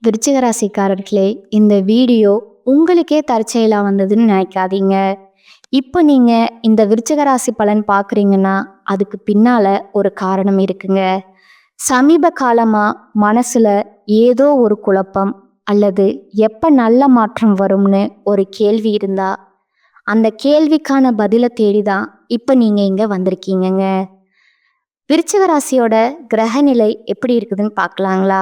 விருச்சிக ராசிக்காரர்களே, இந்த வீடியோ உங்களுக்கே தற்செயலா வந்ததுன்னு நினைக்காதீங்க. இப்போ நீங்க இந்த விருச்சிக ராசி பலன் பார்க்குறீங்கன்னா, அதுக்கு பின்னால ஒரு காரணம் இருக்குங்க. சமீப காலமா மனசுல ஏதோ ஒரு குழப்பம் அல்லது எப்ப நல்ல மாற்றம் வரும்னு ஒரு கேள்வி இருந்தா, அந்த கேள்விக்கான பதில தேடி தான் இப்போ நீங்க இங்க வந்திருக்கீங்கங்க. விருச்சிக ராசியோட கிரகநிலை எப்படி இருக்குதுன்னு பார்க்கலாங்களா?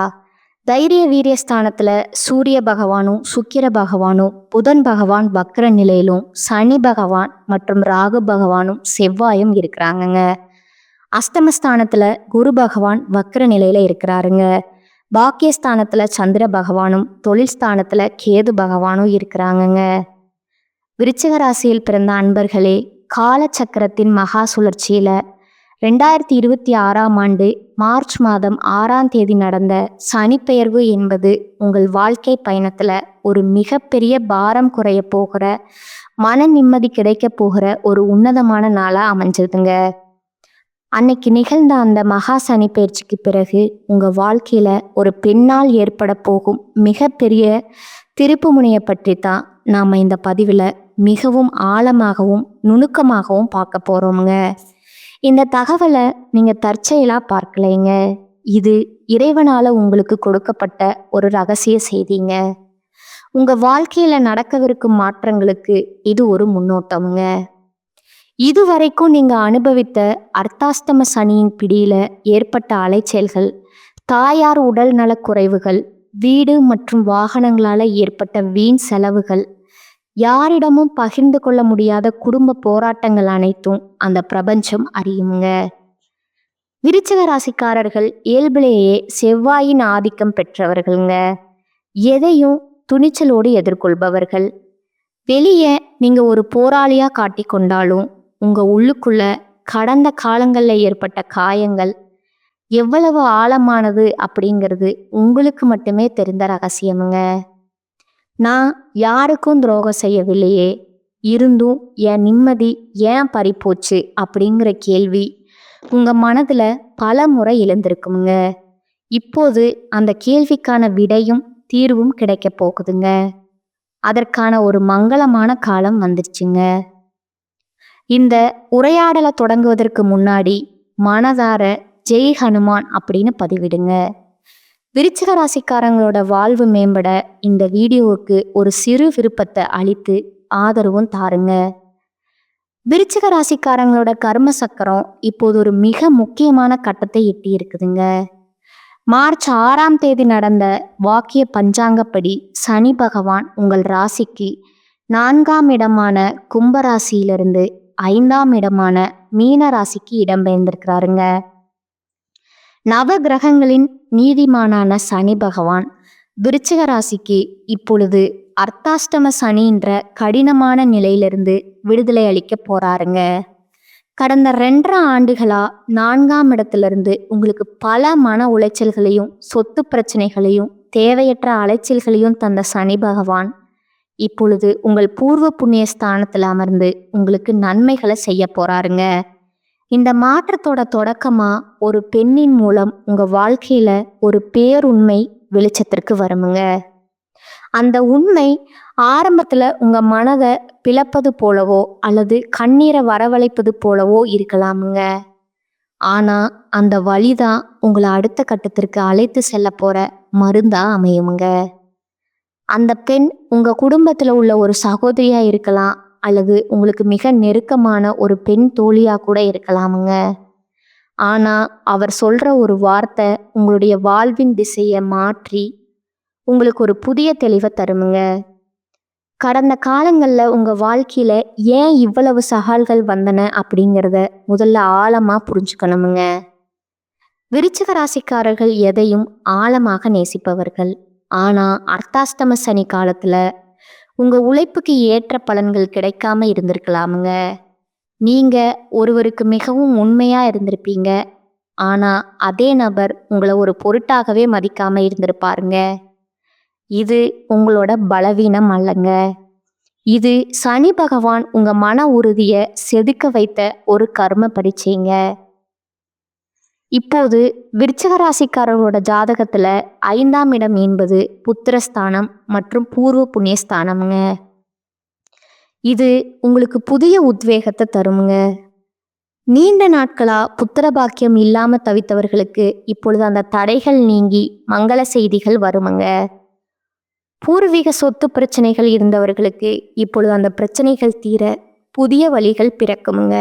தைரிய வீரிய ஸ்தானத்துல சூரிய பகவானும் சுக்கிர பகவானும் புதன் பகவான் வக்ர நிலையிலும் சனி பகவான் மற்றும் ராகு பகவானும் செவ்வாயும் இருக்கிறாங்கங்க. அஷ்டமஸ்தானத்துல குரு பகவான் வக்ர நிலையில இருக்கிறாருங்க. பாக்கியஸ்தானத்துல சந்திர பகவானும் தொழில் ஸ்தானத்துல கேது பகவானும் இருக்கிறாங்கங்க. விருச்சிக ராசியில் பிறந்த அன்பர்களே, காலச்சக்கரத்தின் மகா சுழற்சியில 2026ஆம் ஆண்டு மார்ச் மாதம் 6ஆம் தேதி நடந்த சனிப்பெயர்வு என்பது உங்கள் வாழ்க்கை பயணத்துல ஒரு மிகப்பெரிய பாரம் குறைய போகிற, மன நிம்மதி கிடைக்க போகிற ஒரு உன்னதமான நாளா அமைஞ்சதுங்க. அன்னைக்கு நிகழ்ந்த அந்த மகா சனி பயிற்சிக்கு பிறகு உங்க வாழ்க்கையில ஒரு பெண்ணால் ஏற்பட போகும் மிகப்பெரிய திருப்பு முனையை பற்றி தான் நாம இந்த பதிவுல மிகவும் ஆழமாகவும் நுணுக்கமாகவும் பார்க்க போறோம்ங்க. இந்த தகவலை நீங்க தற்செயலா பார்க்கலைங்க. இது இறைவனால உங்களுக்கு கொடுக்கப்பட்ட ஒரு ரகசிய செய்திங்க. உங்க வாழ்க்கையில நடக்கவிருக்கும் மாற்றங்களுக்கு இது ஒரு முன்னோட்டமுங்க. இதுவரைக்கும் நீங்க அனுபவித்த அர்த்தாஷ்டம சனியின் பிடியில ஏற்பட்ட அலைச்சல்கள், தாயார் உடல் நலக்குறைவுகள், வீடு மற்றும் வாகனங்களால ஏற்பட்ட வீண் செலவுகள், யாரிடமும் பகிர்ந்து கொள்ள முடியாத குடும்ப போராட்டங்கள் அனைத்தும் அந்த பிரபஞ்சம் அறியுங்க. விருச்சிக ராசிக்காரர்கள் இயல்பிலேயே செவ்வாயின் ஆதிக்கம் பெற்றவர்கள்ங்க. எதையும் துணிச்சலோடு எதிர்கொள்பவர்கள். வெளியே நீங்க ஒரு போராளியா காட்டிக்கொண்டாலும் உங்க உள்ளுக்குள்ள கடந்த காலங்கள்ல ஏற்பட்ட காயங்கள் எவ்வளவு ஆழமானது அப்படிங்கிறது உங்களுக்கு மட்டுமே தெரிந்த ரகசியமுங்க. நான் யாருக்கும் துரோகம் செய்யவில்லையே, இருந்தும் என் நிம்மதி ஏன் பறிப்போச்சு அப்படிங்கிற கேள்வி உங்க மனதுல பல முறை எழுந்திருக்குங்க. இப்போது அந்த கேள்விக்கான விடையும் தீர்வும் கிடைக்க போகுதுங்க. அதற்கான ஒரு மங்களமான காலம் வந்துருச்சுங்க. இந்த உரையாடலை தொடங்குவதற்கு முன்னாடி மனதார ஜெய் ஹனுமான் அப்படின்னு பதிவிடுங்க. விருச்சிக ராசிக்காரங்களோட வாழ்வு மேம்பட இந்த வீடியோவுக்கு ஒரு சிறு விருப்பத்தை அளித்து ஆதரவும் தாருங்க. விருச்சிக ராசிக்காரங்களோட கர்ம சக்கரம் இப்போது ஒரு மிக முக்கியமான கட்டத்தை எட்டி இருக்குதுங்க. மார்ச் 6ஆம் தேதி நடந்த வாக்கிய பஞ்சாங்கப்படி சனி பகவான் உங்கள் ராசிக்கு 4ஆம் இடமான கும்பராசியிலிருந்து 5ஆம் இடமான மீன ராசிக்கு இடம்பெயர்ந்திருக்கிறாருங்க. நவ கிரகங்களின் நீதிமானான சனி பகவான் விருச்சிக ராசிக்கு இப்பொழுது அர்த்தாஷ்டம சனின்ற கடினமான நிலையிலிருந்து விடுதலை அளிக்க போறாருங்க. கடந்த 2.5 ஆண்டுகளா 4ஆம் இடத்திலிருந்து உங்களுக்கு பல மன உளைச்சல்களையும் சொத்து பிரச்சனைகளையும் தேவையற்ற அலைச்சல்களையும் தந்த சனி பகவான் இப்பொழுது உங்கள் பூர்வ புண்ணிய ஸ்தானத்தில் அமர்ந்து உங்களுக்கு நன்மைகளை செய்ய போறாருங்க. இந்த மாற்றத்தோட தொடக்கமா ஒரு பெண்ணின் மூலம் உங்க வாழ்க்கையில ஒரு பேருண்மை வெளிச்சத்திற்கு வருமுங்க. அந்த உண்மை ஆரம்பத்துல உங்க மனதை பிளப்பது போலவோ அல்லது கண்ணீரை வரவழைப்பது போலவோ இருக்கலாமுங்க. ஆனா அந்த வழிதான் உங்களை அடுத்த கட்டத்திற்கு அழைத்து செல்ல போற மருந்தா அமையுமுங்க. அந்த பெண் உங்க குடும்பத்துல உள்ள ஒரு சகோதரியா இருக்கலாம், அல்லது உங்களுக்கு மிக நெருக்கமான ஒரு பெண் தோழியா கூட இருக்கலாமுங்க. ஆனா அவர் சொல்ற ஒரு வார்த்தை உங்களுடைய வாழ்வின் திசையை மாற்றி உங்களுக்கு ஒரு புதிய தெளிவை தருமுங்க. கடந்த காலங்களில் உங்க வாழ்க்கையில ஏன் இவ்வளவு சவால்கள் வந்தன அப்படிங்கிறத முதல்ல ஆழமா புரிஞ்சுக்கணுமுங்க. விருச்சிக ராசிக்காரர்கள் எதையும் ஆழமாக நேசிப்பவர்கள். ஆனா அர்த்தாஷ்டம சனி காலத்துல உங்க உழைப்புக்கு ஏற்ற பலன்கள் கிடைக்காம இருந்திருக்கலாமுங்க. நீங்க ஒருவருக்கு மிகவும் உண்மையா இருந்திருப்பீங்க. ஆனா அதே நபர் உங்களை ஒரு பொருட்டாகவே மதிக்காம இருந்திருப்பாருங்க. இது உங்களோட பலவீனம் அல்லங்க. இது சனி பகவான் உங்க மன உறுதியை செதுக்க வைத்த ஒரு கர்ம பரீட்சைங்க. இப்போது விருச்சிக ராசிக்காரர்களோட ஜாதகத்துல 5ஆம் இடம் என்பது புத்திரஸ்தானம் மற்றும் பூர்வ புண்ணியஸ்தானம்ங்க. இது உங்களுக்கு புதிய உத்வேகத்தை தருமுங்க. நீண்ட நாட்களா புத்திர பாக்கியம் இல்லாம தவித்தவர்களுக்கு இப்பொழுது அந்த தடைகள் நீங்கி மங்கள செய்திகள் வருமுங்க. பூர்வீக சொத்து பிரச்சனைகள் இருந்தவர்களுக்கு இப்பொழுது அந்த பிரச்சனைகள் தீர புதிய வழிகள் பிறக்குமுங்க.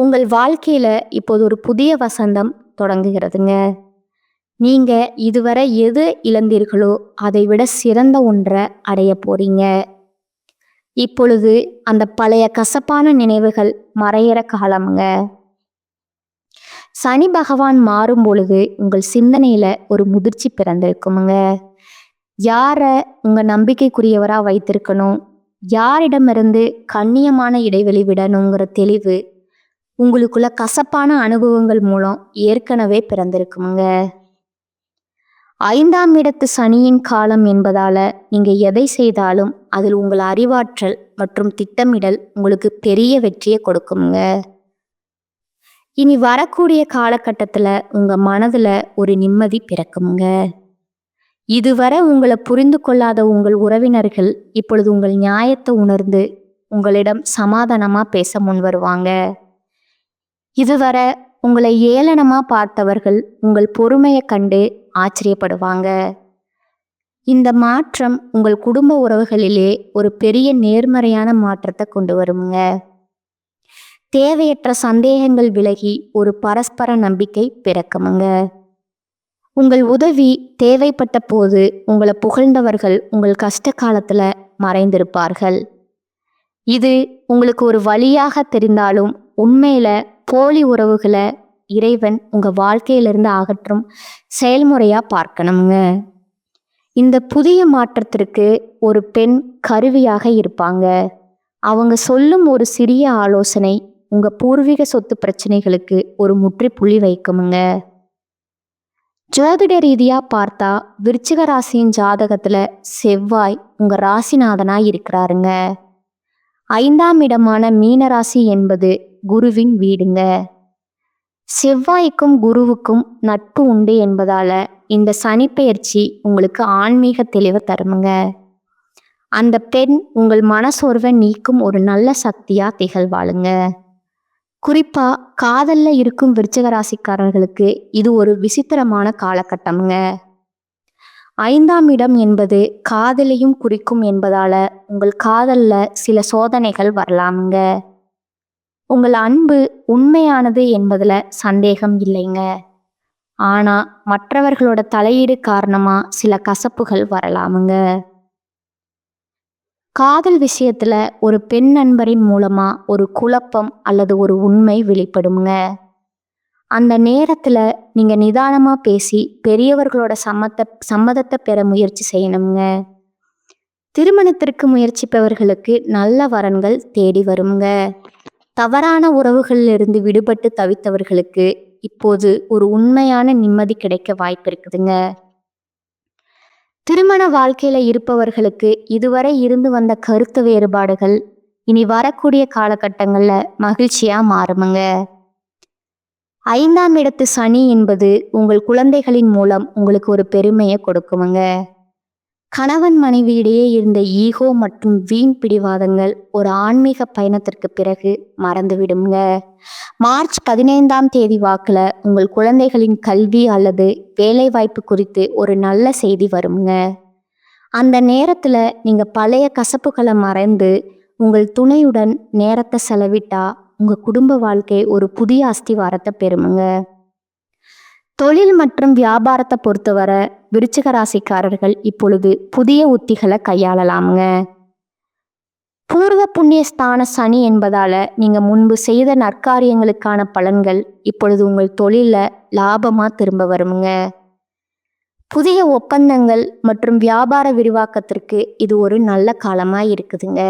உங்கள் வாழ்க்கையில இப்போது ஒரு புதிய வசந்தம் தொடங்குகிறதுங்க. நீங்க இதுவரை எது இழந்தீர்களோ அதை விட சிறந்த ஒன்றை அடைய போறீங்க. இப்பொழுது அந்த பழைய கசப்பான நினைவுகள் மறையிற காலமுங்க. சனி பகவான் மாறும் பொழுது உங்கள் சிந்தனையில ஒரு முதிர்ச்சி பிறந்திருக்குமுங்க. யார உங்க நம்பிக்கைக்குரியவரா வைத்திருக்கணும், யாரிடமிருந்து கண்ணியமான இடைவெளி விடணுங்கிற தெளிவு உங்களுக்குள்ள கசப்பான அனுபவங்கள் மூலம் ஏற்கனவே பிறந்திருக்குமுங்க. 5ஆம் இடத்து சனியின் காலம் என்பதால நீங்க எதை செய்தாலும் அதில் உங்கள் அறிவாற்றல் மற்றும் திட்டமிடல் உங்களுக்கு பெரிய வெற்றியை கொடுக்குமுங்க. இனி வரக்கூடிய காலகட்டத்துல உங்க மனதுல ஒரு நிம்மதி பிறக்குமுங்க. இதுவரை உங்களை புரிந்து கொள்ளாத உங்கள் உறவினர்கள் இப்பொழுது உங்கள் நியாயத்தை உணர்ந்து உங்களிடம் சமாதானமா பேச முன் வருவாங்க. இதுவரை உங்களை ஏளனமா பார்த்தவர்கள் உங்கள் பொறுமையை கண்டு ஆச்சரியப்படுவாங்க. இந்த மாற்றம் உங்கள் குடும்ப உறவுகளிலே ஒரு பெரிய நேர்மறையான மாற்றத்தை கொண்டு வருமுங்க. தேவையற்ற சந்தேகங்கள் விலகி ஒரு பரஸ்பர நம்பிக்கை பிறக்குமுங்க. உங்கள் உதவி தேவைப்பட்ட போது உங்களை புகழ்ந்தவர்கள் உங்கள் கஷ்ட காலத்துல மறைந்திருப்பார்கள். இது உங்களுக்கு ஒரு வழியாக தெரிந்தாலும் உண்மையில போலி உறவுகளை இறைவன் உங்க வாழ்க்கையிலிருந்து அகற்றும் செயல்முறையா பார்க்கணுங்க. இந்த புதிய மாற்றத்திற்கு ஒரு பெண் கருவியாக இருப்பாங்க. அவங்க சொல்லும் ஒரு சிறிய ஆலோசனை உங்க பூர்வீக சொத்து பிரச்சனைகளுக்கு ஒரு முற்றுப்புள்ளி வைக்குமுங்க. ஜோதிட ரீதியா பார்த்தா விருச்சிக ராசியின் ஜாதகத்துல செவ்வாய் உங்க ராசிநாதனா இருக்கிறாருங்க. 5ஆம் இடமான மீனராசி என்பது குருவின் வீடுங்க. செவ்வாய்க்கும் குருவுக்கும் நட்பு உண்டு என்பதால இந்த சனிப்பெயர்ச்சி உங்களுக்கு ஆன்மீக தெளிவை தருமுங்க. அந்த பெண் உங்கள் மனசோர்வை நீக்கும் ஒரு நல்ல சக்தியா திகழ்வாளுங்க. குறிப்பா காதல்ல இருக்கும் விருச்சிக ராசிக்காரர்களுக்கு இது ஒரு விசித்திரமான காலகட்டம்ங்க. 5ஆம் இடம் என்பது காதலையும் குறிக்கும் என்பதால உங்கள் காதல்ல சில சோதனைகள் வரலாமுங்க. உங்கள் அன்பு உண்மையானது என்பதுல சந்தேகம் இல்லைங்க. ஆனா மற்றவர்களோட தலையீடு காரணமா சில கசப்புகள் வரலாமுங்க. காதல் விஷயத்துல ஒரு பெண் நண்பரின் மூலமா ஒரு குழப்பம் அல்லது ஒரு உண்மை வெளிப்படுங்க. அந்த நேரத்துல நீங்க நிதானமா பேசி பெரியவர்களோட சம்மதத்தை பெற முயற்சி செய்யணுங்க. திருமணத்திற்கு முயற்சிப்பவர்களுக்கு நல்ல வரன்கள் தேடி வருங்க. தவறான உறவுகளிலிருந்து விடுபட்டு தவித்தவர்களுக்கு இப்போது ஒரு உண்மையான நிம்மதி கிடைக்க வாய்ப்பு இருக்குதுங்க. திருமண வாழ்க்கையில இருப்பவர்களுக்கு இதுவரை இருந்து வந்த கருத்து வேறுபாடுகள் இனி வரக்கூடிய காலகட்டங்கள்ல மகிழ்ச்சியா மாறுமுங்க. 5ஆம் இடத்து சனி என்பது உங்கள் குழந்தைகளின் மூலம் உங்களுக்கு ஒரு பெருமையை கொடுக்குமுங்க. கணவன் மனைவியிடையே இருந்த ஈகோ மற்றும் வீண் பிடிவாதங்கள் ஒரு ஆன்மீக பயணத்திற்கு பிறகு மறந்துவிடுங்க. மார்ச் 15ஆம் தேதி வாக்குல உங்கள் குழந்தைகளின் கல்வி அல்லது வேலை வாய்ப்பு குறித்து ஒரு நல்ல செய்தி வருங்க. அந்த நேரத்துல நீங்க பழைய கசப்புகளை மறைந்து உங்கள் துணையுடன் நேரத்தை செலவிட்டா உங்க குடும்ப வாழ்க்கை ஒரு புதிய அஸ்திவாரத்தை பெறுமுங்க. தொழில் மற்றும் வியாபாரத்தை பொறுத்தவரை விருச்சிக ராசிக்காரர்கள் இப்பொழுது புதிய உத்திகளை கையாளலாமுங்க. பூர்வ புண்ணியஸ்தான சனி என்பதால நீங்க முன்பு செய்த நற்காரியங்களுக்கான பலன்கள் இப்பொழுது உங்கள் தொழில லாபமா திரும்ப வருமுங்க. புதிய ஒப்பந்தங்கள் மற்றும் வியாபார விரிவாக்கத்திற்கு இது ஒரு நல்ல காலமா இருக்குதுங்க.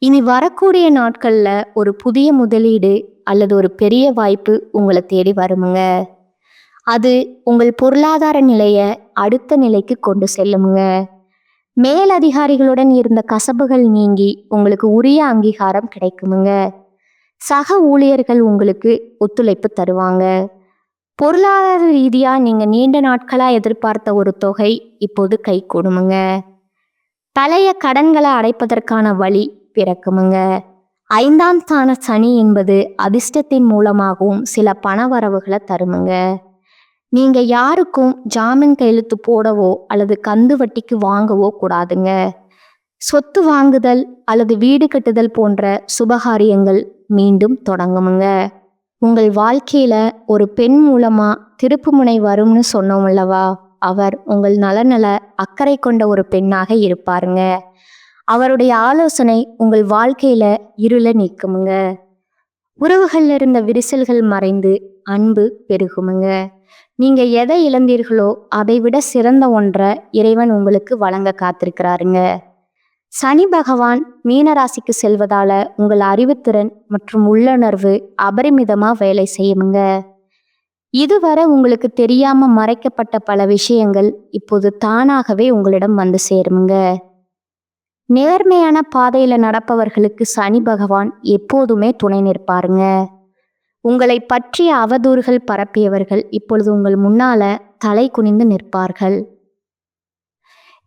இனி வரக்கூடிய நாட்கள்ல ஒரு புதிய முதலீடு அல்லது ஒரு பெரிய வாய்ப்பு உங்களை தேடி வருமுங்க. அது உங்கள் பொருளாதார நிலையை அடுத்த நிலைக்கு கொண்டு செல்லுமுங்க. மேலதிகாரிகளுடன் இருந்த கசப்புகள் நீங்கி உங்களுக்கு உரிய அங்கீகாரம் கிடைக்குமுங்க. சக ஊழியர்கள் உங்களுக்கு ஒத்துழைப்பு தருவாங்க. பொருளாதார ரீதியா நீங்க நீண்ட நாட்களா எதிர்பார்த்த ஒரு தொகை இப்போது கைகூடுமுங்க. பழைய கடன்களை அடைப்பதற்கான வழி பிறக்குமுங்க. 5ஆம் ஸ்தான சனி என்பது அதிர்ஷ்டத்தின் மூலமாகவும் சில பண வரவுகளை தருமுங்க. நீங்க யாருக்கும் ஜாமீன் கையெழுத்து போடவோ அல்லது கந்து வட்டிக்கு வாங்கவோ கூடாதுங்க. சொத்து வாங்குதல் அல்லது வீடு கட்டுதல் போன்ற சுபகாரியங்கள் மீண்டும் தொடங்குமுங்க. உங்கள் வாழ்க்கையில ஒரு பெண் மூலமா திருப்புமுனை வரும்னு சொன்னோம் அல்லவா? அவர் உங்கள் நலநல அக்கறை கொண்ட ஒரு பெண்ணாக இருப்பாருங்க. அவருடைய ஆலோசனை உங்கள் வாழ்க்கையில இருள நீக்குமுங்க. உறவுகள்ல இருந்த விரிசல்கள் மறைந்து அன்பு பெருகுமுங்க. நீங்க எதை இழந்தீர்களோ அதை விட சிறந்த ஒன்றை இறைவன் உங்களுக்கு வழங்க காத்திருக்கிறாருங்க. சனி பகவான் மீனராசிக்கு செல்வதால உங்கள் அறிவுத்திறன் மற்றும் உள்ளுணர்வு அபரிமிதமா வேலை செய்யுமுங்க. இதுவரை உங்களுக்கு தெரியாம மறைக்கப்பட்ட பல விஷயங்கள் இப்போது தானாகவே உங்களிடம் வந்து சேருமுங்க. நேர்மையான பாதையில நடப்பவர்களுக்கு சனி பகவான் எப்போதுமே துணை நிற்பாருங்க. உங்களை பற்றிய அவதூறுகள் பரப்பியவர்கள் இப்பொழுது உங்கள் முன்னால தலை குனிந்து நிற்பார்கள்.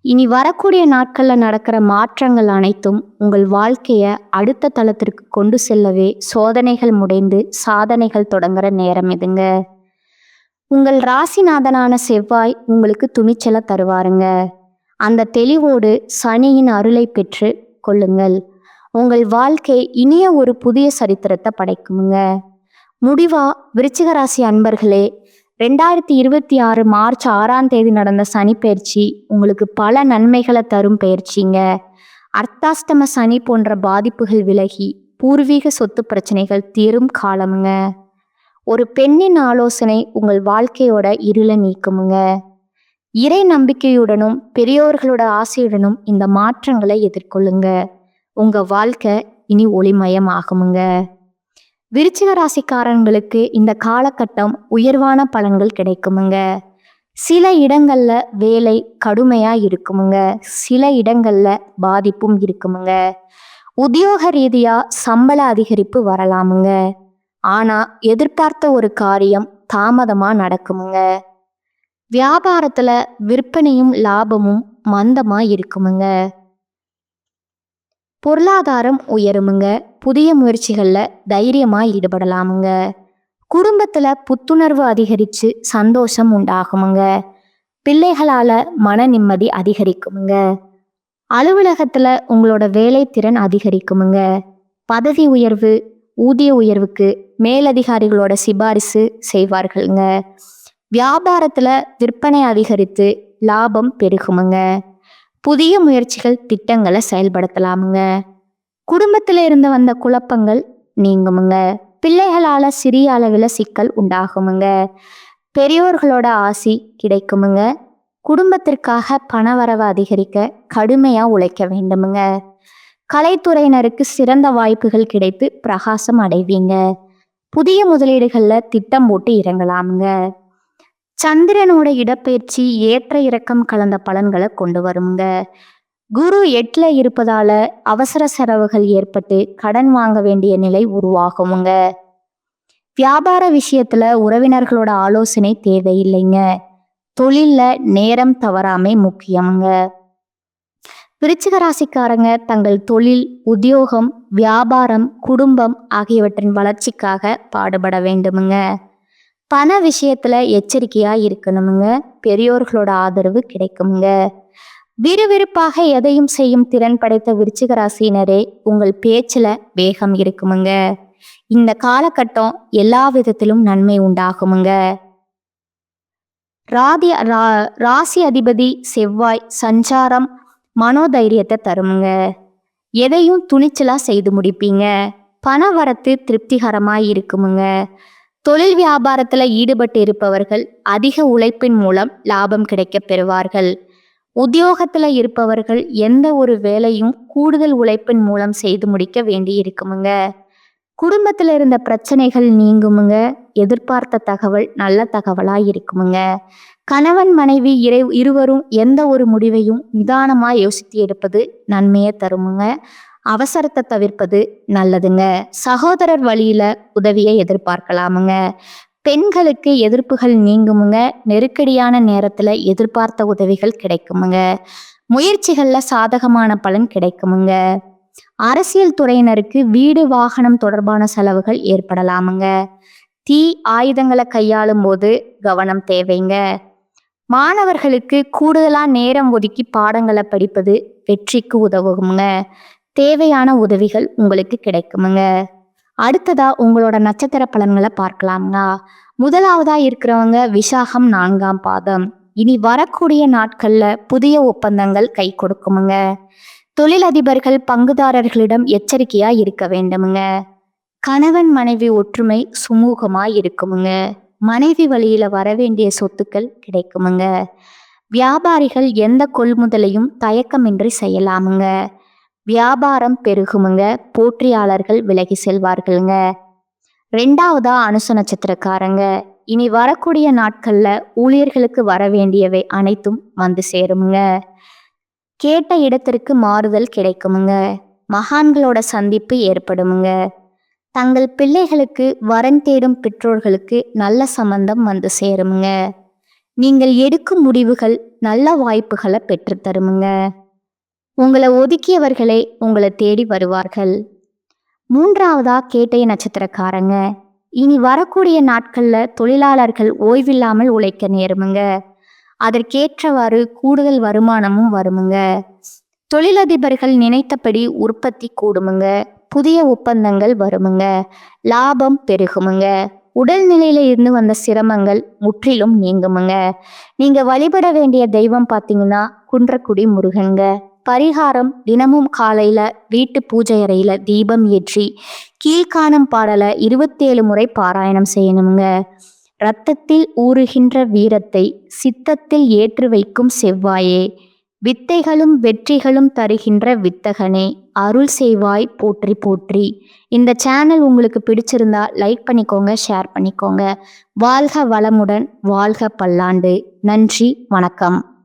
இனி வரக்கூடிய நாட்கள்ல நடக்கிற மாற்றங்கள் அனைத்தும் உங்கள் வாழ்க்கைய அடுத்த தளத்திற்கு கொண்டு செல்லவே சோதனைகள் முடிந்து சாதனைகள் தொடங்குற நேரம் இதுங்க. உங்கள் ராசிநாதனான செவ்வாய் உங்களுக்கு துணிச்சலை தருவாருங்க. அந்த தெளிவோடு சனியின் அருளை பெற்று கொள்ளுங்கள். உங்கள் வாழ்க்கை இனிய ஒரு புதிய சரித்திரத்தை படைக்குமுங்க. முடிவா விருச்சிக ராசி அன்பர்களே, 2026 மார்ச் 6ஆம் தேதி நடந்த சனி பயிற்சி உங்களுக்கு பல நன்மைகளை தரும் பயிற்சிங்க. அர்த்தாஷ்டம சனி போன்ற பாதிப்புகள் விலகி பூர்வீக சொத்து பிரச்சனைகள் தீரும் காலமுங்க. ஒரு பெண்ணின் ஆலோசனை உங்கள் வாழ்க்கையோட இருளை நீக்குமுங்க. இறை நம்பிக்கையுடனும் பெரியோர்களோட ஆசையுடனும் இந்த மாற்றங்களை எதிர்கொள்ளுங்க. உங்க வாழ்க்கை இனி ஒளிமயம் ஆகுமுங்க. விருச்சிக ராசிக்காரங்களுக்கு இந்த காலகட்டம் உயர்வான பலன்கள் கிடைக்குமுங்க. சில இடங்கள்ல வேலை கடுமையா இருக்குமுங்க. சில இடங்கள்ல பாதிப்பும் இருக்குமுங்க. உத்தியோக ரீதியா சம்பள அதிகரிப்பு வரலாமுங்க. ஆனா எதிர்பார்த்த ஒரு காரியம் தாமதமா நடக்குமுங்க. வியாபாரத்துல விற்பனையும் லாபமும் மந்தமா இருக்குமுங்க. பொருளாதாரம் உயருமுங்க. புதிய முயற்சிகள்ல தைரியமா ஈடுபடலாமுங்க. குடும்பத்துல புத்துணர்வு அதிகரிச்சு சந்தோஷம் உண்டாகுமுங்க. பிள்ளைகளால மன நிம்மதி அதிகரிக்குமுங்க. அலுவலகத்துல உங்களோட வேலை திறன் அதிகரிக்குமுங்க. பதவி உயர்வு ஊதிய உயர்வுக்கு மேலதிகாரிகளோட சிபாரிசு செய்வார்களுங்க. வியாபாரத்துல விற்பனை அதிகரித்து லாபம் பெருகுமுங்க. புதிய முயற்சிகள் திட்டங்களை செயல்படுத்தலாமுங்க. குடும்பத்துல இருந்து வந்த குழப்பங்கள் நீங்குமுங்க. பிள்ளைகளால சிறிய அளவில் சிக்கல் உண்டாகுமுங்க. பெரியோர்களோட ஆசி கிடைக்குமுங்க. குடும்பத்திற்காக பணவரவு அதிகரிக்க கடுமையா உழைக்க வேண்டுமுங்க. கலைத்துறையினருக்கு சிறந்த வாய்ப்புகள் கிடைத்து பிரகாசம் அடைவீங்க. புதிய முதலீடுகள்ல திட்டம் போட்டு இறங்கலாமுங்க. சந்திரனோட இடப்பெயர்ச்சி ஏற்ற இறக்கம் கலந்த பலன்களை கொண்டு வருங்க. குரு 8ல இருப்பதால அவசர செலவுகள் ஏற்பட்டு கடன் வாங்க வேண்டிய நிலை உருவாகுமுங்க. வியாபார விஷயத்துல உறவினர்களோட ஆலோசனை தேவையில்லைங்க. தொழில்ல நேரம் தவறாமை முக்கியமுங்க. விருச்சிக ராசிக்காரங்க தங்கள் தொழில், உத்தியோகம், வியாபாரம், குடும்பம் ஆகியவற்றின் வளர்ச்சிக்காக பாடுபட வேண்டுமுங்க. பண விஷயத்துல எச்சரிக்கையா இருக்கணுமுங்க. பெரியோர்களோட ஆதரவு கிடைக்குமுங்க. விறுவிறுப்பாக எதையும் செய்யும் திறன் படைத்த விருச்சிக ராசியினரே, உங்கள் பேச்சுல வேகம் இருக்குமுங்க. இந்த காலகட்டம் எல்லா விதத்திலும் நன்மை உண்டாகுமுங்க. ராசி அதிபதி செவ்வாய் சஞ்சாரம் மனோதைரியத்தை தருமுங்க. எதையும் துணிச்சலா செய்து முடிப்பீங்க. பண வரத்து திருப்திகரமாய் இருக்குமுங்க. தொழில் வியாபாரத்துல ஈடுபட்டு இருப்பவர்கள் அதிக உழைப்பின் மூலம் லாபம் கிடைக்க பெறுவார்கள். உத்தியோகத்துல இருப்பவர்கள் எந்த ஒரு வேலையும் கூடுதல் உழைப்பின் மூலம் செய்து முடிக்க வேண்டி இருக்குமுங்க. குடும்பத்துல இருந்த பிரச்சனைகள் நீங்குமுங்க. எதிர்பார்த்த தகவல் நல்ல தகவலா இருக்குமுங்க. கணவன் மனைவி இருவரும் எந்த ஒரு முடிவையும் நிதானமா யோசித்து எடுப்பது நன்மையை தருமுங்க. அவசரத்தை தவிர்ப்பது நல்லதுங்க. சகோதரர் வழியில உதவியை எதிர்பார்க்கலாமுங்க. பெண்களுக்கு எதிர்ப்புகள் நீங்குமுங்க. நெருக்கடியான நேரத்துல எதிர்பார்த்த உதவிகள் கிடைக்குமுங்க. முயற்சிகள்ல சாதகமான பலன் கிடைக்குமுங்க. அரசியல் துறையினருக்கு வீடு வாகனம் தொடர்பான செலவுகள் ஏற்படலாமுங்க. தீ ஆயுதங்களை கையாளும் போது கவனம் தேவைங்க. மாணவர்களுக்கு கூடுதலா நேரம் ஒதுக்கி பாடங்களை படிப்பது வெற்றிக்கு உதவுங்க. தேவையான உதவிகள் உங்களுக்கு கிடைக்குமுங்க. அடுத்ததா உங்களோட நட்சத்திர பலன்களை பார்க்கலாம்ங்க. முதலாவதா இருக்கிறவங்க விசாகம் 4ஆம் பாதம். இனி வரக்கூடிய நாட்கள்ல புதிய ஒப்பந்தங்கள் கை கொடுக்குமுங்க. தொழிலதிபர்கள் பங்குதாரர்களிடம் எச்சரிக்கையா இருக்க வேண்டுமுங்க. கணவன் மனைவி ஒற்றுமை சுமூகமா இருக்குமுங்க. மனைவி வழியில வரவேண்டிய சொத்துக்கள் கிடைக்குமுங்க. வியாபாரிகள் எந்த கொள்முதலையும் தயக்கமின்றி செய்யலாமுங்க. வியாபாரம் பெருகுமுங்க. போற்றியாளர்கள் விலகி செல்வார்களுங்க. 2ஆவதா அனுச நட்சத்திரக்காரங்க. இனி வரக்கூடிய நாட்கள்ல ஊழியர்களுக்கு வர வேண்டியவை அனைத்தும் வந்து சேருமுங்க. கேட்ட இடத்திற்கு மாறுதல் கிடைக்குமுங்க. மகான்களோட சந்திப்பு ஏற்படுமுங்க. தங்கள் பிள்ளைகளுக்கு வரன் தேடும் பெற்றோர்களுக்கு நல்ல சம்பந்தம் வந்து சேருமுங்க. நீங்கள் எடுக்கும் முடிவுகள் நல்ல வாய்ப்புகளை பெற்றுத்தருமுங்க. உங்களை ஒதுக்கியவர்களே உங்களை தேடி வருவார்கள். 3ஆவதா கேட்டை நட்சத்திரக்காரங்க. இனி வரக்கூடிய நாட்கள்ல தொழிலாளர்கள் ஓய்வில்லாமல் உழைக்க நேருமுங்க. அதற்கேற்றவாறு கூடுதல் வருமானமும் வருமுங்க. தொழிலதிபர்கள் நினைத்தபடி உற்பத்தி கூடுமுங்க. புதிய ஒப்பந்தங்கள் வருமுங்க. லாபம் பெருகுமுங்க. உடல்நிலையில இருந்து வந்த சிரமங்கள் முற்றிலும் நீங்குமுங்க. நீங்க வழிபட வேண்டிய தெய்வம் பார்த்தீங்கன்னா குன்றக்குடி முருகங்க. பரிகாரம் தினமும் காலையில வீட்டு பூஜை அறையில தீபம் ஏற்றி கீழ்காணும் பாடலை 27 முறை பாராயணம் செய்யணுங்க. இரத்தத்தில் ஊறுகின்ற வீரத்தை சித்தத்தில் ஏற்று வைக்கும் செவ்வாயே, வித்தைகளும் வெற்றிகளும் தருகின்ற வித்தகனே, அருள் செய்வாய் போற்றி போற்றி. இந்த சேனல் உங்களுக்கு பிடிச்சிருந்தா லைக் பண்ணிக்கோங்க, ஷேர் பண்ணிக்கோங்க. வாழ்க வளமுடன், வாழ்க பல்லாண்டு. நன்றி, வணக்கம்.